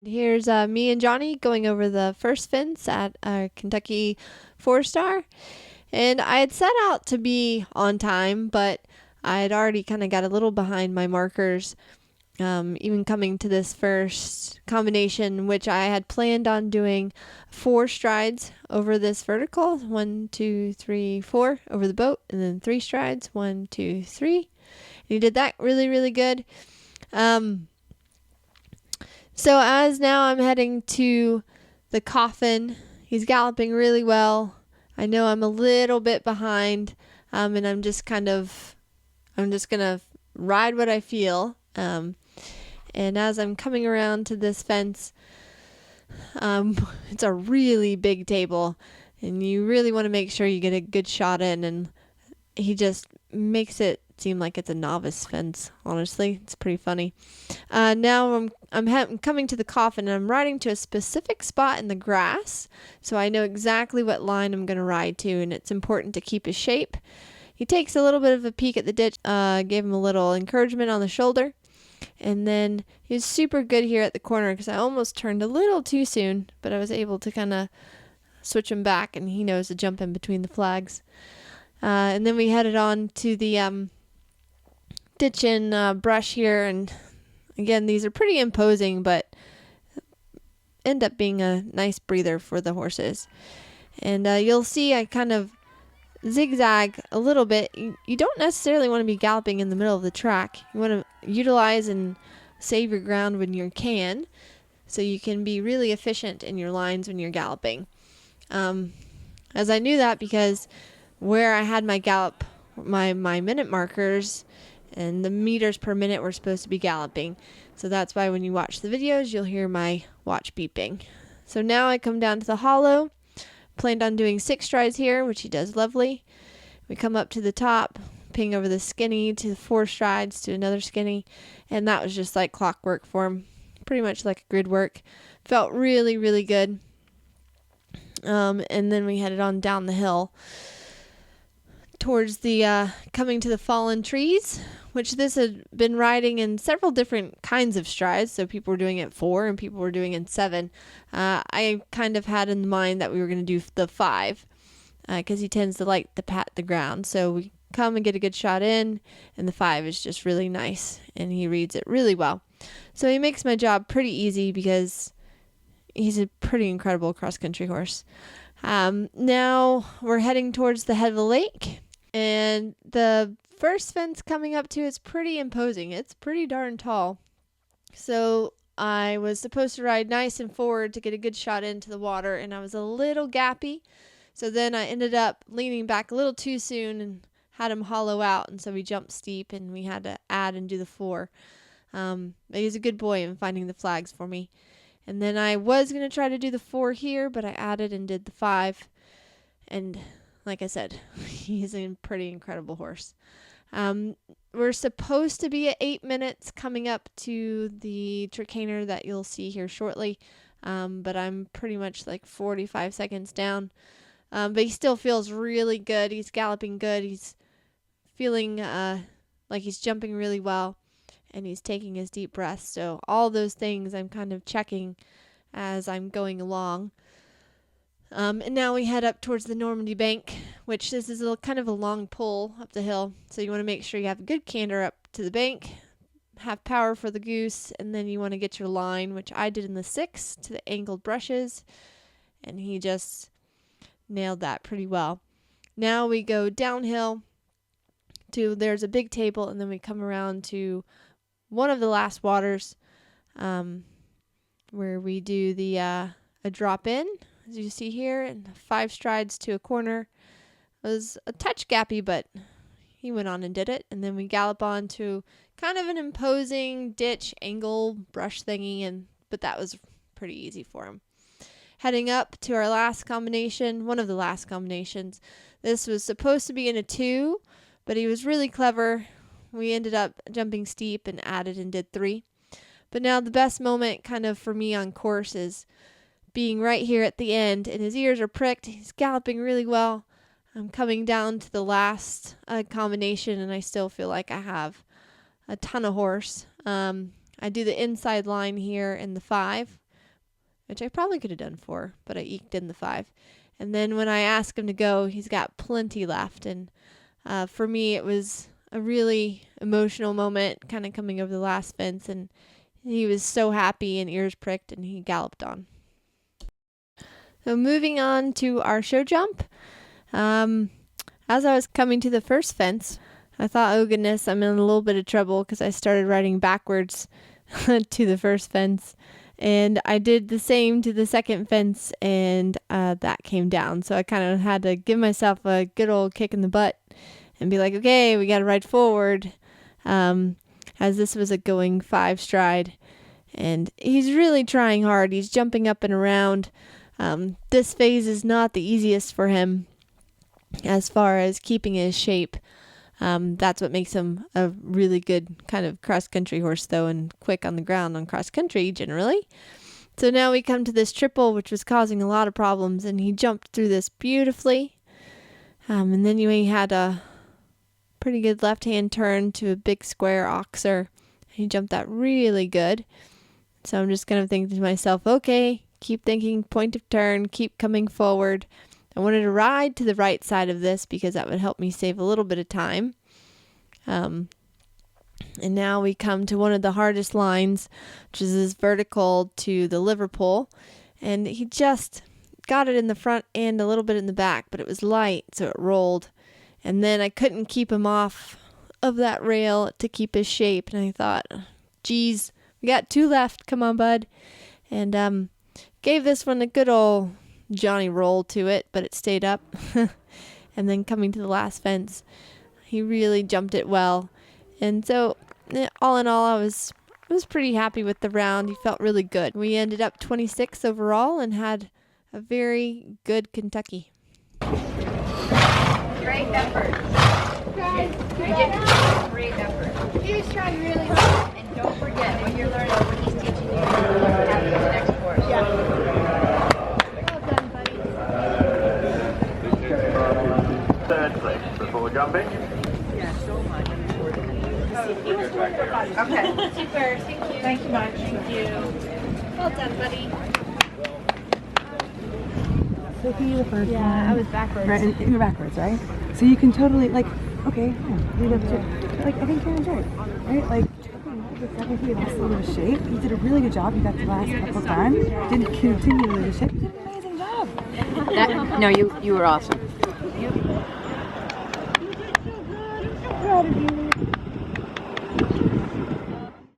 Here's me and Johnny going over the first fence at our Kentucky 4-star. And I had set out to be on time, but I had already kind of got a little behind my markers, even coming to this first combination, which I had planned on doing 4 strides over this vertical. 1, 2, 3, 4 over the boat, and then 3 strides. 1, 2, 3. And he did that really, really good. So as now I'm heading to the coffin, he's galloping really well. I know I'm a little bit behind, and I'm just gonna ride what I feel. And as I'm coming around to this fence, it's a really big table, and you really want to make sure you get a good shot in. And he just makes it seem like it's a novice fence. Honestly, it's pretty funny. Now I'm coming to the coffin, and I'm riding to a specific spot in the grass, so I know exactly what line I'm going to ride to, and it's important to keep his shape. He takes a little bit of a peek at the ditch, gave him a little encouragement on the shoulder, and then he was super good here at the corner because I almost turned a little too soon, but I was able to kind of switch him back, and he knows to jump in between the flags. And then we headed on to the ditch and brush here, and again, these are pretty imposing, but end up being a nice breather for the horses. And you'll see I kind of zigzag a little bit. You don't necessarily want to be galloping in the middle of the track. You want to utilize and save your ground when you can, so you can be really efficient in your lines when you're galloping. As I knew that because where I had my gallop, my minute markers, and the meters per minute were supposed to be galloping. So that's why when you watch the videos, you'll hear my watch beeping. So now I come down to the hollow. Planned on doing 6 strides here, which he does lovely. We come up to the top, ping over the skinny to 4 strides to another skinny, and that was just like clockwork for him. Pretty much like a grid work. Felt really, really good. And then we headed on down the hill towards the coming to the fallen trees, which this had been riding in several different kinds of strides. So people were doing it 4 and people were doing it 7. I kind of had in mind that we were going to do the 5 because he tends to like to pat the ground. So we come and get a good shot in, and the 5 is just really nice, and he reads it really well. So he makes my job pretty easy because he's a pretty incredible cross-country horse. Now we're heading towards the head of the lake. And the first fence coming up to is pretty imposing. It's pretty darn tall. So I was supposed to ride nice and forward to get a good shot into the water, and I was a little gappy. So then I ended up leaning back a little too soon and had him hollow out, and so we jumped steep, and we had to add and do the 4. But he's a good boy in finding the flags for me. And then I was going to try to do the 4 here, but I added and did the 5. And like I said, he's a pretty incredible horse. We're supposed to be at 8 minutes coming up to the tricaner that you'll see here shortly, but I'm pretty much like 45 seconds down. But he still feels really good. He's galloping good. He's feeling like he's jumping really well, and he's taking his deep breaths. So all those things I'm kind of checking as I'm going along. And now we head up towards the Normandy bank, which this is kind of a long pull up the hill. So you want to make sure you have a good canter up to the bank, have power for the goose, and then you want to get your line, which I did in the 6 to the angled brushes. And he just nailed that pretty well. Now we go downhill to, there's a big table, and then we come around to one of the last waters, where we do the a drop in, as you see here, and 5 strides to a corner. It was a touch gappy, but he went on and did it. And then we gallop on to kind of an imposing ditch angle brush thingy, but that was pretty easy for him. Heading up to our last combination, one of the last combinations. This was supposed to be in a 2, but he was really clever. We ended up jumping steep and added and did 3. But now the best moment kind of for me on course is being right here at the end, and his ears are pricked. He's galloping really well. I'm coming down to the last combination, and I still feel like I have a ton of horse. I do the inside line here in the 5, which I probably could have done 4, but I eked in the 5. And then when I ask him to go, he's got plenty left. And for me, it was a really emotional moment, kind of coming over the last fence, and he was so happy and ears pricked, and he galloped on. So moving on to our show jump. As I was coming to the first fence, I thought, oh goodness, I'm in a little bit of trouble because I started riding backwards to the first fence. And I did the same to the second fence, and that came down. So I kind of had to give myself a good old kick in the butt and be like, okay, we got to ride forward, as this was a going 5 stride. And he's really trying hard. He's jumping up and around. This phase is not the easiest for him as far as keeping his shape. That's what makes him a really good kind of cross-country horse, though, and quick on the ground on cross-country generally. So now we come to this triple, which was causing a lot of problems, and he jumped through this beautifully. And then he had a pretty good left-hand turn to a big square oxer. He jumped that really good. So I'm just kind of thinking to myself, okay, keep thinking point of turn, keep coming forward. I wanted to ride to the right side of this because that would help me save a little bit of time. And now we come to one of the hardest lines, which is this vertical to the Liverpool. And he just got it in the front and a little bit in the back, but it was light, so it rolled. And then I couldn't keep him off of that rail to keep his shape. And I thought, geez, we got 2 left. Come on, bud. And gave this one a good old Johnny roll to it, but it stayed up. And then coming to the last fence, he really jumped it well. And so all in all, I was pretty happy with the round. He felt really good. We ended up 26 overall and had a very good Kentucky. Great effort. Great effort. He was trying really hard. And don't forget, when you're learning what he's teaching you, you have to do the next course. Yeah. Well done, buddy. Third place before jumping. Yeah, so much. Okay. Super. Thank you. Thank you much. Thank you. Well done, buddy. So you the first one. I was backwards. Right, and you're backwards, right? So you can totally, like, okay, lead up to, like, I think you're enjoying, right? Like, okay, the second you lost a little bit of shape. You did a really good job. You got the last couple times. Didn't continue to lose shape. You did an amazing job. No, you were awesome.